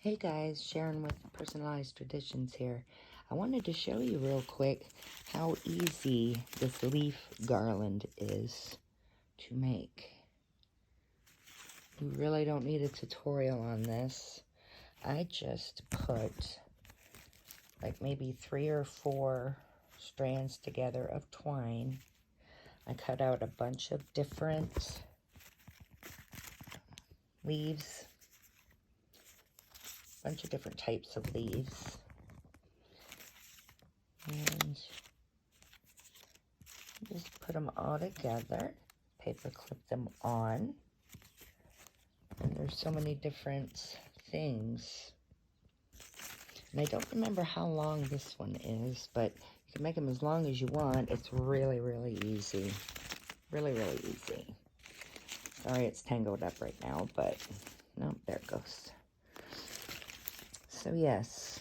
Hey guys, Sharon with Personalized Traditions here. I wanted to show you real quick how easy this leaf garland is to make. You really don't need a tutorial on this. I just put like maybe 3 or 4 strands together of twine. I cut out a bunch of different leaves, a bunch of different types of leaves, and just put them all together, paper clip them on, and there's so many different things. And I don't remember how long this one is, but you can make them as long as you want. It's really, really easy. Really, really easy. Sorry it's tangled up right now, but no, there it goes. So yes,